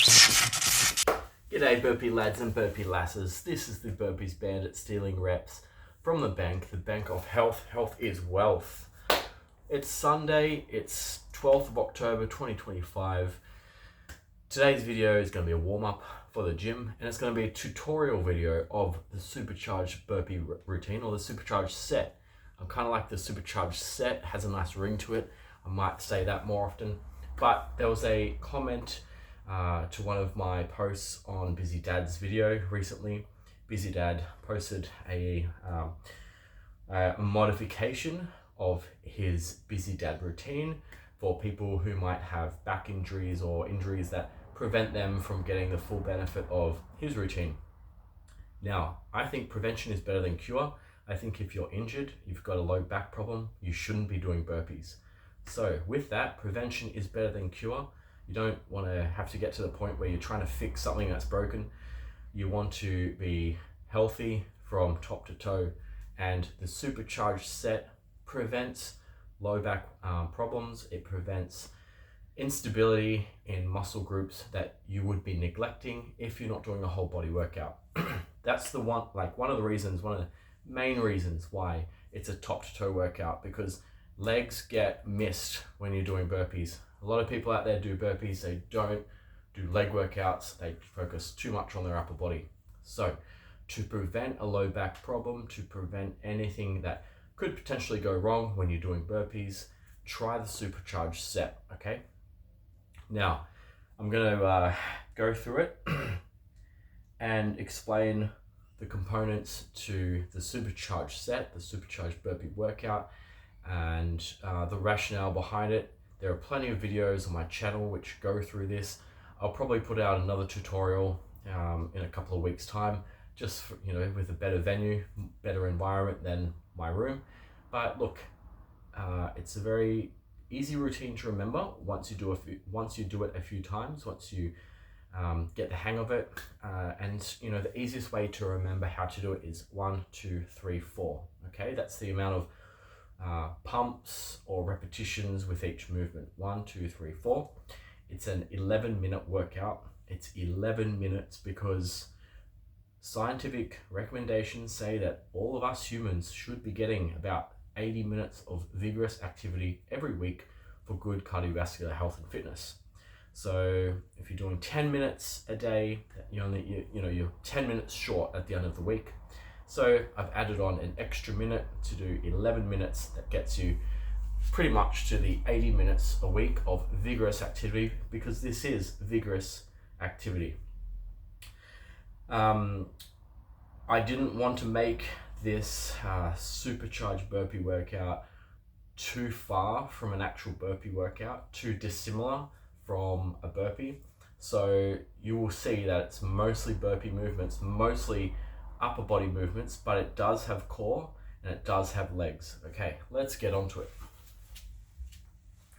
G'day burpee lads and burpee lasses. This is the Burpees Bandit stealing reps from the bank of health. Health is wealth. It's Sunday, it's 12th of October 2025. Today's video is going to be a warm-up for the gym, and it's going to be a tutorial video of the Supercharged burpee routine, or the Supercharged set. I'm kind of like the Supercharged set, has a nice ring to it. I might say that more often, but there was a comment to one of my posts on Busy Dad's video recently. Busy Dad posted a modification of his Busy Dad routine for people who might have back injuries or injuries that prevent them from getting the full benefit of his routine. Now, I think prevention is better than cure. I think if you're injured, you've got a low back problem, you shouldn't be doing burpees. So with that, prevention is better than cure. You don't want to have to get to the point where you're trying to fix something that's broken. You want to be healthy from top to toe, and the Supercharged set prevents low back problems. It prevents instability in muscle groups that you would be neglecting if you're not doing a whole body workout. That's one of the main reasons why it's a top to toe workout, because legs get missed when you're doing burpees. A lot of people out there do burpees, they don't do leg workouts, they focus too much on their upper body. So to prevent a low back problem, to prevent anything that could potentially go wrong when you're doing burpees, try the Supercharged set, okay? Now, I'm gonna go through it and explain the components to the Supercharged set, the Supercharged burpee workout, and the rationale behind it. There are plenty of videos on my channel which go through this. I'll probably put out another tutorial in a couple of weeks' time, just for, with a better venue, better environment than my room. But look, it's a very easy routine to remember once you do it a few times, once you get the hang of it. And the easiest way to remember how to do it is 1, 2, 3, 4. Okay, that's the amount of pumps or repetitions with each movement. 1, 2, 3, 4. It's an 11-minute workout. It's 11 minutes because scientific recommendations say that all of us humans should be getting about 80 minutes of vigorous activity every week for good cardiovascular health and fitness. So if you're doing 10 minutes a day, you're 10 minutes short at the end of the week. So I've added on an extra minute to do 11 minutes. That gets you pretty much to the 80 minutes a week of vigorous activity, because this is vigorous activity. I didn't want to make this Supercharged burpee workout too far from an actual burpee workout, too dissimilar from a burpee. So you will see that it's mostly burpee movements, mostly upper body movements, but it does have core and it does have legs. Okay, let's get onto it.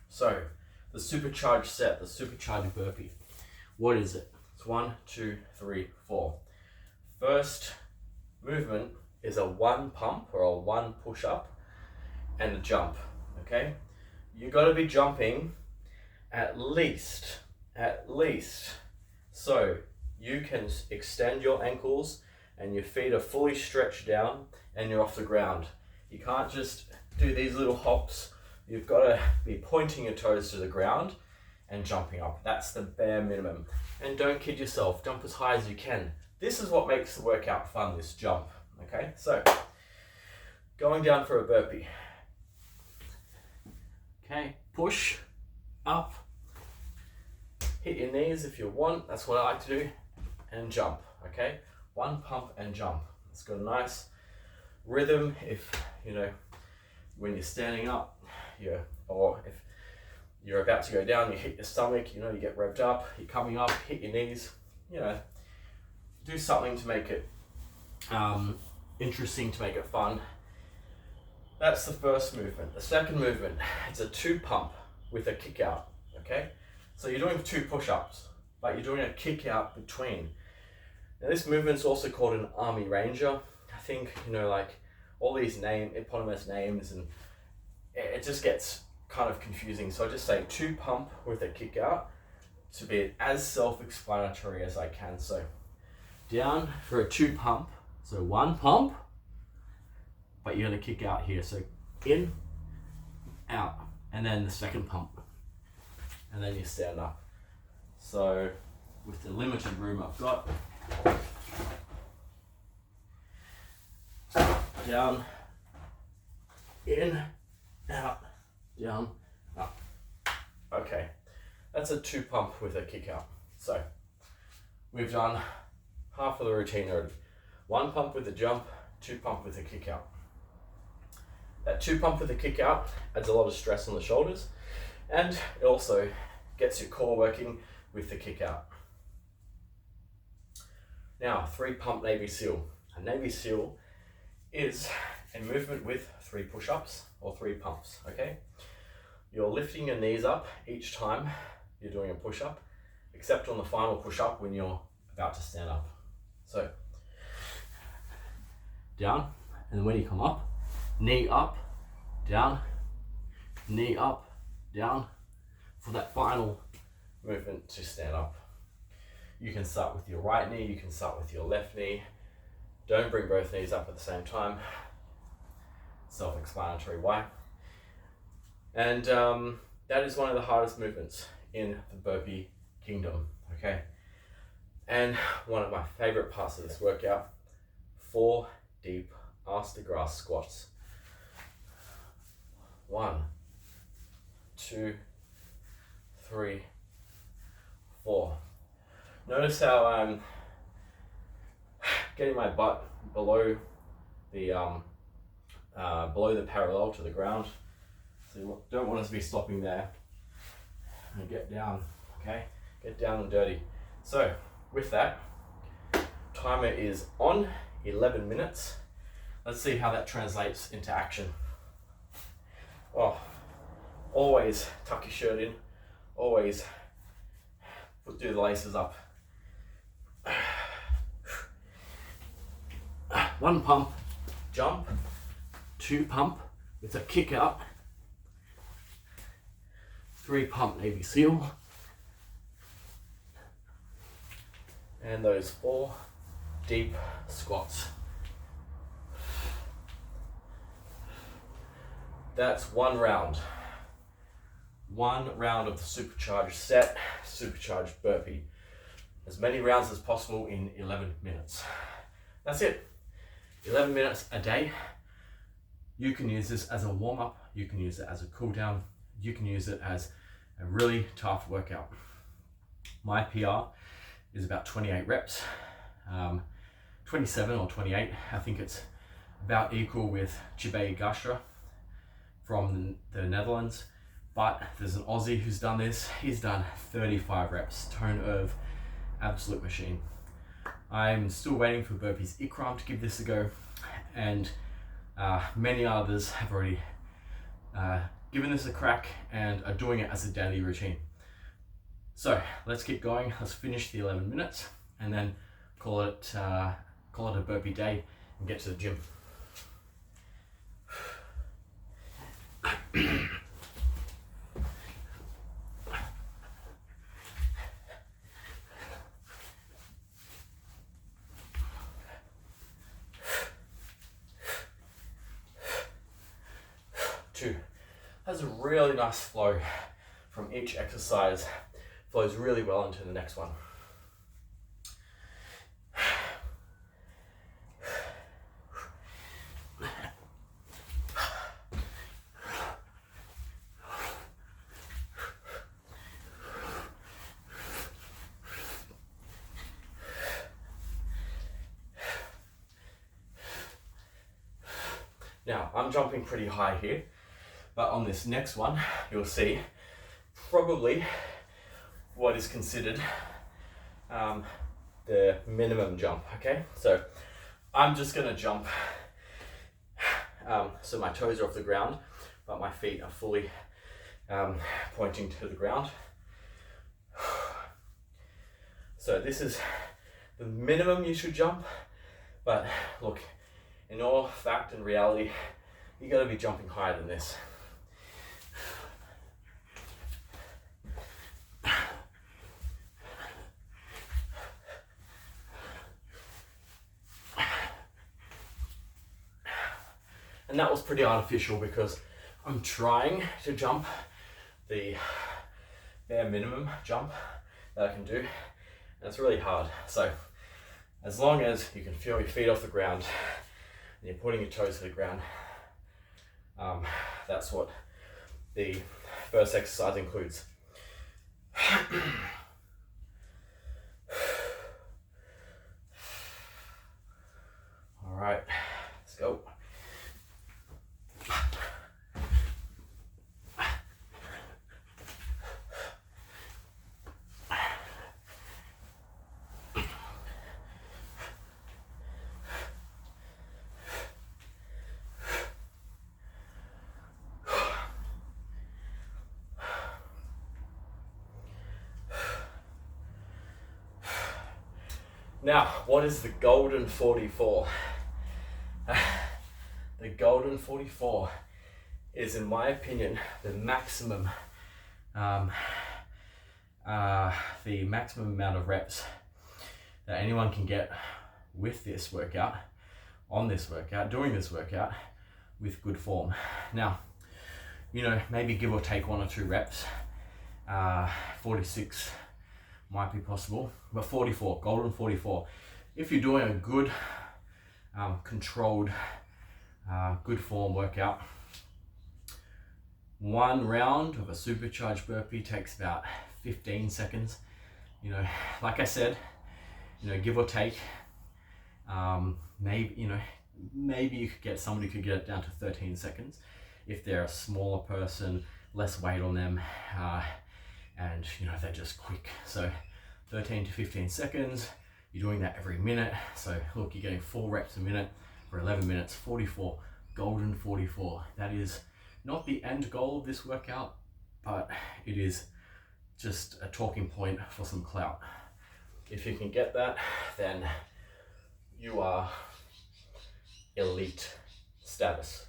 So the Supercharged set, the Supercharged burpee, what is it? It's 1, 2, 3, 4. First movement is a 1 pump or a 1 push up and a jump. Okay, you got to be jumping at least, so you can extend your ankles and your feet are fully stretched down and you're off the ground. You can't just do these little hops. You've got to be pointing your toes to the ground and jumping up. That's the bare minimum. And don't kid yourself, jump as high as you can. This is what makes the workout fun, this jump. Okay, so going down for a burpee. Okay, push, up, hit your knees if you want, that's what I like to do, and jump, okay? 1 pump and jump. It's got a nice rhythm if, when you're standing up, or if you're about to go down, you hit your stomach, you get revved up, you're coming up, hit your knees, do something to make it interesting, to make it fun. That's the first movement. The second movement, it's a 2 pump with a kick out, okay? So you're doing 2 push-ups, but you're doing a kick out between. Now this movement's also called an army ranger. I think, all these eponymous names, and it just gets kind of confusing. So I just say 2 pump with a kick out, to be as self-explanatory as I can. So down for a 2 pump. So 1 pump, but you're gonna kick out here. So in, out, and then the 2nd pump. And then you stand up. So with the limited room I've got, down, in, out, down, up. Okay, that's a 2 pump with a kick out. So we've done half of the routine already. 1 pump with a jump, 2 pump with a kick out. That 2 pump with a kick out adds a lot of stress on the shoulders, and it also gets your core working with the kick out. Now, 3 pump Navy SEAL. A Navy SEAL is a movement with 3 push-ups or 3 pumps, okay? You're lifting your knees up each time you're doing a push-up, except on the final push-up when you're about to stand up. So, down, and when you come up, knee up, down, knee up, down, for that final movement to stand up. You can start with your right knee, you can start with your left knee. Don't bring both knees up at the same time. Self-explanatory why. And that is one of the hardest movements in the burpee kingdom, okay? And one of my favorite parts of this workout, 4 deep ass to grass squats. 1, 2, 3, 4. Notice how I'm getting my butt below the parallel to the ground. So you don't want us to be stopping there. And get down, okay? Get down and dirty. So with that, timer is on, 11 minutes. Let's see how that translates into action. Oh, always tuck your shirt in, always do the laces up. 1 pump, jump, 2 pump with a kick out, 3 pump Navy SEAL, and those 4 deep squats. That's 1 round. 1 round of the Supercharged set, Supercharged burpee. As many rounds as possible in 11 minutes. That's it. 11 minutes a day. You can use this as a warm-up, you can use it as a cool down, you can use it as a really tough workout. My PR is about 28 reps, 27 or 28. I think it's about equal with Chibay Gastra from the Netherlands, but there's an Aussie who's done this. He's done 35 reps, Tone Irv, absolute machine. I'm still waiting for Burpees Ikram to give this a go, and many others have already given this a crack and are doing it as a daily routine. So let's keep going. Let's finish the 11 minutes and then call it a burpee day and get to the gym. Has a really nice flow from each exercise, flows really well into the next one. Now, I'm jumping pretty high here, but on this next one, you'll see probably what is considered the minimum jump, okay? So I'm just gonna jump, so my toes are off the ground, but my feet are fully pointing to the ground. So this is the minimum you should jump, but look, in all fact and reality, you gotta be jumping higher than this. And that was pretty artificial because I'm trying to jump the bare minimum jump that I can do, and it's really hard. So as long as you can feel your feet off the ground and you're putting your toes to the ground, that's what the first exercise includes. All right, let's go. Now, what is the golden 44? The golden 44 is, in my opinion, the maximum amount of reps that anyone can get with this workout, on this workout, doing this workout with good form. Now, you know, maybe give or take 1 or 2 reps, 46 might be possible, but 44, golden 44. If you're doing a good, controlled, good form workout, 1 round of a supercharged burpee takes about 15 seconds. You know, like I said, you know, give or take, maybe you could get, somebody could get it down to 13 seconds if they're a smaller person, less weight on them, and you know, they're just quick. So 13 to 15 seconds, you're doing that every minute. So look, you're getting 4 reps a minute for 11 minutes, 44, golden 44. That is not the end goal of this workout, but it is just a talking point for some clout. If you can get that, then you are elite status.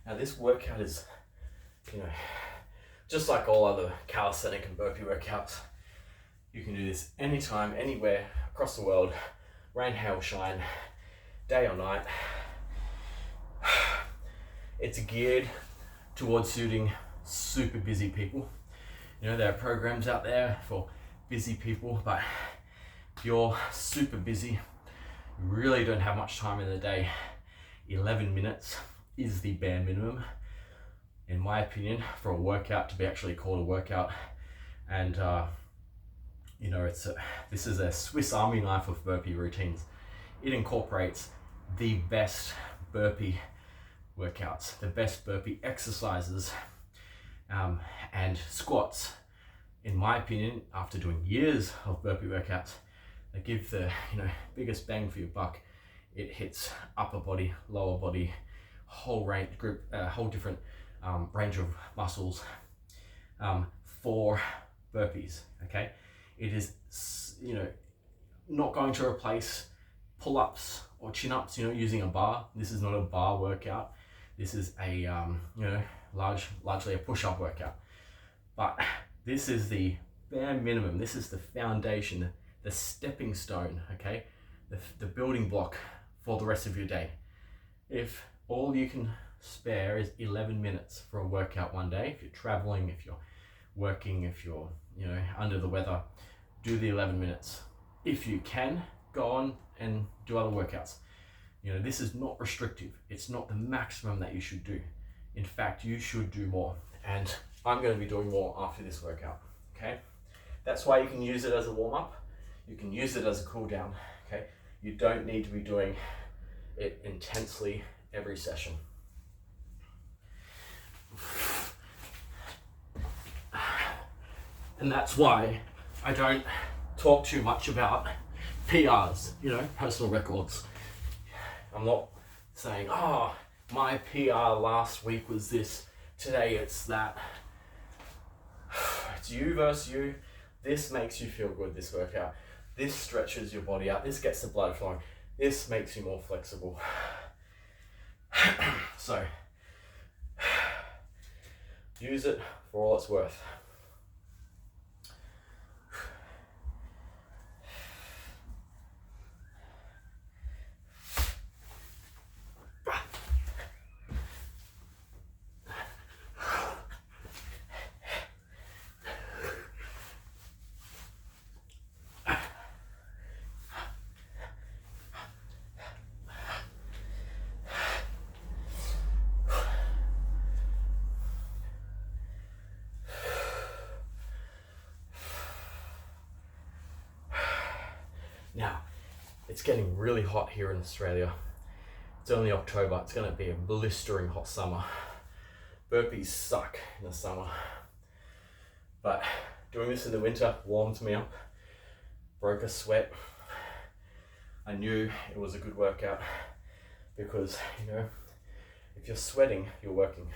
Now this workout is, you know, just like all other calisthenic and burpee workouts. You can do this anytime, anywhere, across the world, rain, hail, shine, day or night. It's geared towards suiting super busy people. You know, there are programs out there for busy people, but if you're super busy, you really don't have much time in the day, 11 minutes is the bare minimum, in my opinion, for a workout to be actually called a workout. And you know, this is a Swiss Army knife of burpee routines. It incorporates the best burpee workouts, the best burpee exercises, and squats. In my opinion, after doing years of burpee workouts, they give the, you know, biggest bang for your buck. It hits upper body, lower body, whole different range of muscles for burpees. Okay, it is, you know, not going to replace pull-ups or chin-ups, you know, using a bar. This is not a bar workout. This is a you know, largely a push-up workout. But this is the bare minimum. This is the foundation, the stepping stone. Okay, the building block for the rest of your day. If all you can spare is 11 minutes for a workout one day, if you're traveling, if you're working, if you're, you know, under the weather, do the 11 minutes. If you can, go on and do other workouts. You know, this is not restrictive. It's not the maximum that you should do. In fact, you should do more. And I'm going to be doing more after this workout. Okay, that's why you can use it as a warm-up. You can use it as a cool down. Okay, you don't need to be doing it intensely every session. And that's why I don't talk too much about PRs, you know, personal records. I'm not saying, oh, my PR last week was this, today it's that. It's you versus you. This makes you feel good, this workout. This stretches your body out. This gets the blood flowing. This makes you more flexible. So, use it for all it's worth. Now, it's getting really hot here in Australia. It's only October. It's going to be a blistering hot summer. Burpees suck in the summer. But doing this in the winter warms me up. Broke a sweat. I knew it was a good workout because, you know, if you're sweating, you're working.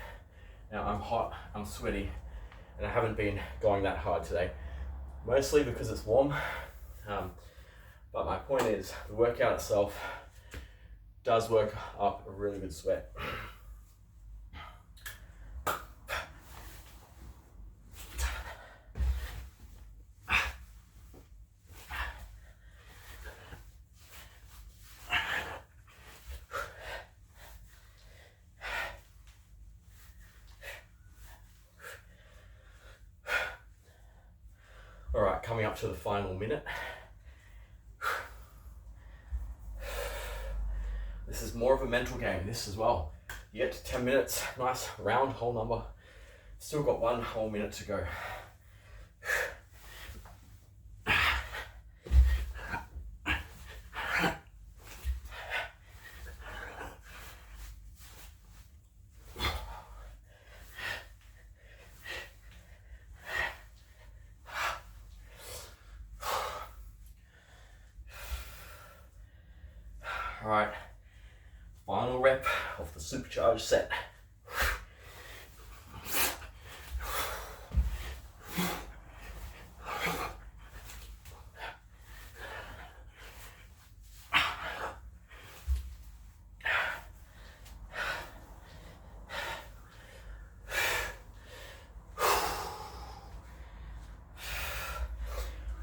Now I'm hot, I'm sweaty, and I haven't been going that hard today. Mostly because it's warm. But my point is, the workout itself does work up a really good sweat. All right, coming up to the final minute. This is more of a mental game, this as well. You get to 10 minutes, nice round whole number. Still got 1 whole minute to go. All right. Final rep of the Supercharged set.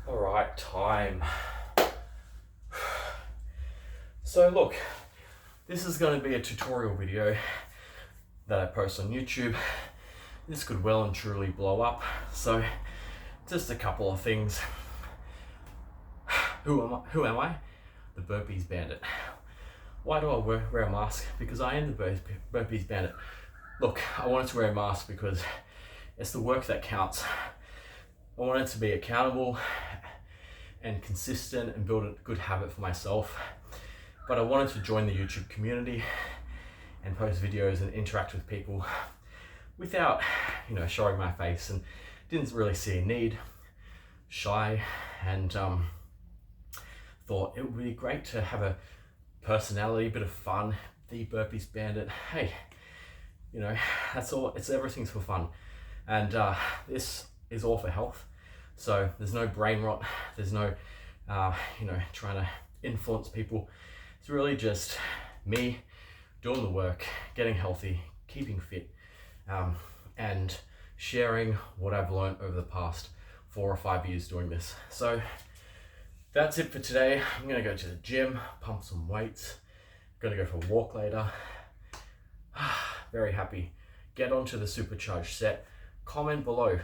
All right, time. So look, this is going to be a tutorial video that I post on YouTube. This could well and truly blow up. So just a couple of things. Who am I? The Burpees Bandit. Why do I wear a mask? Because I am the Burpees Bandit. Look, I wanted to wear a mask because it's the work that counts. I wanted to be accountable and consistent and build a good habit for myself. But I wanted to join the YouTube community and post videos and interact with people without, you know, showing my face, and didn't really see a need, shy, and thought it would be great to have a personality, a bit of fun, the Burpees Bandit. Hey, you know, that's all, everything's for fun. And this is all for health. So there's no brain rot, there's no, you know, trying to influence people. It's really just me doing the work, getting healthy, keeping fit, and sharing what I've learned over the past 4 or 5 years doing this. So that's it for today. I'm gonna go to the gym, pump some weights, gonna go for a walk later. Very happy. Get onto the Supercharged set. Comment below.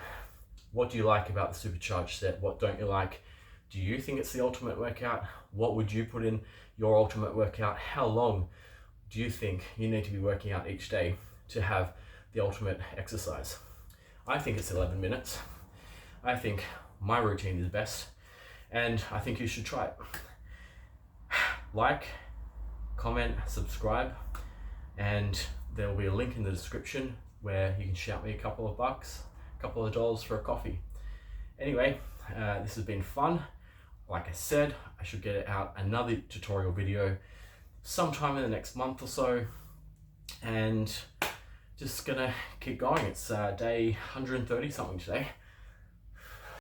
What do you like about the Supercharged set? What don't you like? Do you think it's the ultimate workout? What would you put in your ultimate workout? How long do you think you need to be working out each day to have the ultimate exercise? I think it's 11 minutes. I think my routine is best, and I think you should try it. Like, comment, subscribe, and there will be a link in the description where you can shout me a couple of bucks, a couple of dollars for a coffee. Anyway, this has been fun. Like I said, I should get out another tutorial video sometime in the next month or so, and just gonna keep going. It's day 130 something today.